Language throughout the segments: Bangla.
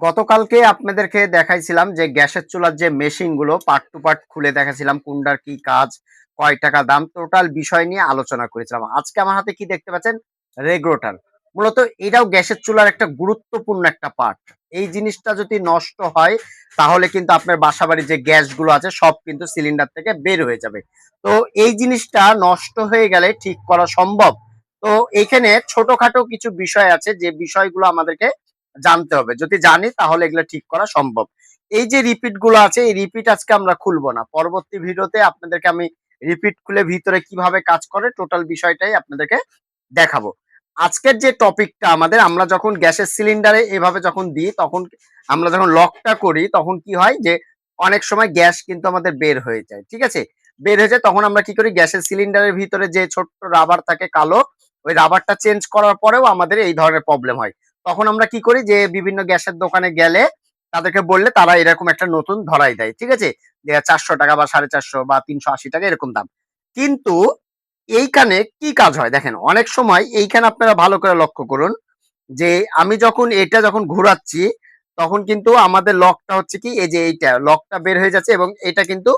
গতকালকে আপনাদেরকে দেখাইছিলাম যে গ্যাসের চুলার যে মেশিন গুলো পার্ট টু পার্ট খুলে দেখাছিলাম কোনটার কি কাজ, কয় টাকা দাম, টোটাল বিষয় নিয়ে আলোচনা করেছিলাম। আজকে আমার হাতে কি দেখতে পাচ্ছেন, রেগুলেটর। মূলত এটাও গ্যাসের চুলার একটা গুরুত্বপূর্ণ একটা পার্ট। এই জিনিসটা যদি নষ্ট হয় তাহলে কিন্তু আপনার বাসাবাড়ির যে গ্যাস গুলো আছে সব কিন্তু সিলিন্ডার থেকে বের হয়ে যাবে। তো এই জিনিসটা নষ্ট হয়ে গেলে ঠিক করা সম্ভব? তো এইখানে ছোটখাটো কিছু বিষয় আছে যে বিষয়গুলো আমাদেরকে জানতে হবে। যদি জানি তাহলে এগুলো ঠিক করা সম্ভব। এই যে রিপিট গুলো আছে, এই রিপিট আজকে আমরা খুলবো না। পরবর্তী ভিডিওতে আপনাদেরকে আমি রিপিট খুলে ভিতরে কিভাবে কাজ করে টোটাল বিষয়টাই আপনাদেরকে দেখাবো। আজকের যে টপিকটা আমাদের, আমরা যখন গ্যাসের সিলিন্ডারে এভাবে যখন দিই তখন আমরা যখন লকটা করি তখন কি হয় যে অনেক সময় গ্যাস কিন্তু আমাদের বের হয়ে যায়। ঠিক আছে? বের হয়ে যায় তখন আমরা কি করি, গ্যাসের সিলিন্ডারের ভিতরে যে ছোট্ট রাবার থাকে কালো, ওই রাবারটা চেঞ্জ করার পরেও আমাদের এই ধরনের প্রবলেম হয়। তখন আমরা কি করি যে বিভিন্ন গ্যাসের দোকানে গেলে তাদেরকে বললে তারা এরকম একটা নতুন ধরাই দেয়। ঠিক আছে? যে 400 টাকা বা 450 বা 380 টাকা এরকম দাম। কিন্তু এইখানে কি কাজ হয় দেখেন, অনেক সময় এইখানে আপনারা ভালো করে লক্ষ্য করুন যে আমি যখন এটা যখন ঘোরাচ্ছি তখন কিন্তু আমাদের লকটা হচ্ছে কি, এই যে এইটা লকটা বের হয়ে যাচ্ছে এবং এটা কিন্তু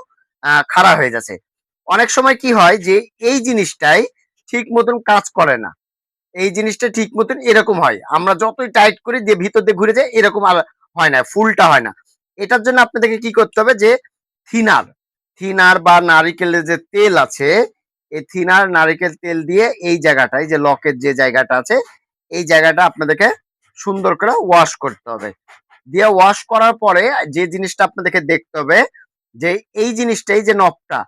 খাড়া হয়ে যাচ্ছে। অনেক সময় কি হয় যে এই জিনিসটাই ঠিক মতন কাজ করে না। এই জিনিসটা ঠিক মতন এরকম হয়। আমরা যতই টাইট করি দিয়ে ভিতর দিয়ে ঘুরে যায় এরকম আর হয় না, ফুলটা হয় না। এটার জন্য আপনাদেরকে কি করতে হবে যে থিনার, থিনার বা নারিকেলের যে তেল আছে, এই থিনার নারিকেল তেল দিয়ে এই জায়গাটায় যে লকের যে জায়গাটা আছে এই জায়গাটা আপনাদেরকে সুন্দর করে ওয়াশ করতে হবে। দিয়ে ওয়াশ করার পরে যে জিনিসটা আপনাদেরকে দেখতে হবে যে এই জিনিসটাই যে নবটা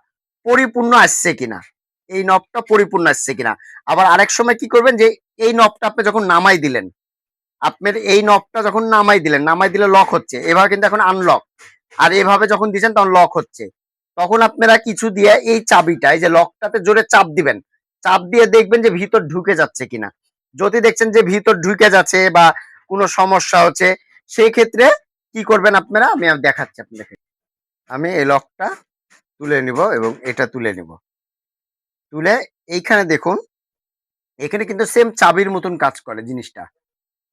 পরিপূর্ণ আসছে কিনা, এই নবটা পরিপূর্ণ আসছে কিনা। আবার আরেক সময় কি করবেন যে এই নবটা আপনি যখন নামাই দিলেন, আপনার এই নবটা যখন নামাই দিলেন, নামাই দিলে লক হচ্ছে, এভাবে কিন্তু এখন আনলক। আর এভাবে যখন দিচ্ছেন তখন লক হচ্ছে। তখন আপনারা কিছু দিয়ে এই চাবিটা, এই যে লকটাতে জোরে চাপ দিবেন, চাপ দিয়ে দেখবেন যে ভিতর ঢুকে যাচ্ছে কিনা। যদি দেখছেন যে ভিতর ঢুকে যাচ্ছে বা কোনো সমস্যা হচ্ছে, সেই ক্ষেত্রে কি করবেন আপনারা, আমি দেখাচ্ছি আপনাদেরকে। আমি এই লকটা তুলে নিব এবং এটা তুলে নিব, তুলে এইখানে দেখুন, এখানে কিন্তু সেম চাবির মতন কাজ করে জিনিসটা।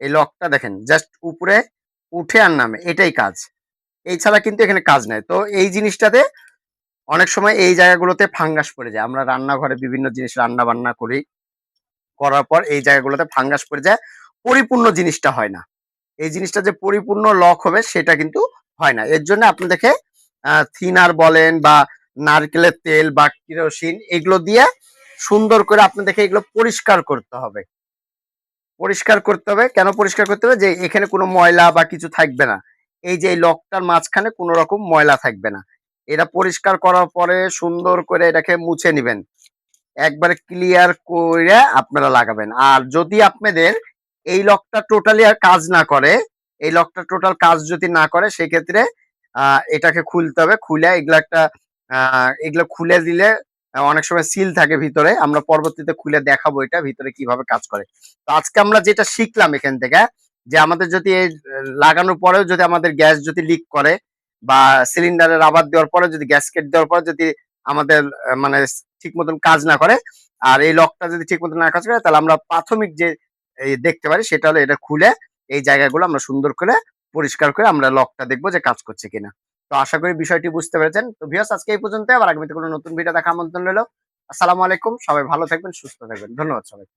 এই লকটা দেখেন জাস্ট উপরে উঠে আর নামে, এটাই কাজ। এই ছাড়া কিন্তু এখানে কাজ নাই। তো এই জিনিসটাতে অনেক সময় এই জায়গাগুলোতে ফাঙ্গাস পড়ে যায়। আমরা রান্নাঘরে বিভিন্ন জিনিস রান্না বান্না করি, করার পর এই জায়গাগুলোতে ফাঙ্গাস পড়ে যায়, পরিপূর্ণ জিনিসটা হয় না। এই জিনিসটা যে পরিপূর্ণ লক হবে সেটা কিন্তু হয় না। এর জন্য আপনাদেরকে থিনার বলেন বা নারকেলের তেল বা কেরোসিন এগুলো দিয়ে সুন্দর করে আপনাদেরকে এগুলো পরিষ্কার করতে হবে। পরিষ্কার করতে হবে। কেন পরিষ্কার করতে হবে? যে এখানে কোনো ময়লা বা কিছু থাকবে না। এই যে এই লকটার মাঝখানে কোনো রকম ময়লা থাকবে না। এটা পরিষ্কার করার পরে সুন্দর করে এটাকে মুছে নিবেন। একবারে ক্লিয়ার কইরা আপনারা লাগাবেন। আর যদি আপনাদের এই লকটা টোটালি আর কাজ না করে, এই লকটা টোটাল কাজ যদি না করে সেক্ষেত্রে এটাকে খুলতে হবে। খুলে এগুলা একটা এগুলো খুলে দিলে অনেক সময় সিল থাকে ভিতরে। আমরা পরবর্তীতে খুলে দেখাবো এটা ভিতরে কিভাবে কাজ করে। তো আজকে আমরা যেটা শিখলাম এখান থেকে, যে আমাদের যদি এই লাগানোর পরেও যদি আমাদের গ্যাস যদি লিক করে বা সিলিন্ডারে রাবার দেওয়ার পরে যদি গ্যাসকেট দেওয়ার পরে যদি আমাদের মানে ঠিক মতন কাজ না করে আর এই লকটা যদি ঠিক মতন না কাজ করে, তাহলে আমরা প্রাথমিক যে এই দেখতে পারি সেটা হলো এটা খুলে এই জায়গাগুলো আমরা সুন্দর করে পরিষ্কার করে আমরা লকটা দেখবো যে কাজ করছে কিনা। তো আশা করি বিষয়টি বুঝতে পেরেছেন। তো ভিউয়ার্স আজকে এই পর্যন্ত, আবার আগামীতে কোনো নতুন ভিডিও দেখা আমন্ত্রণ রইলো। আসসালামু আলাইকুম, সবাই ভালো থাকবেন, সুস্থ থাকবেন। ধন্যবাদ সবাই।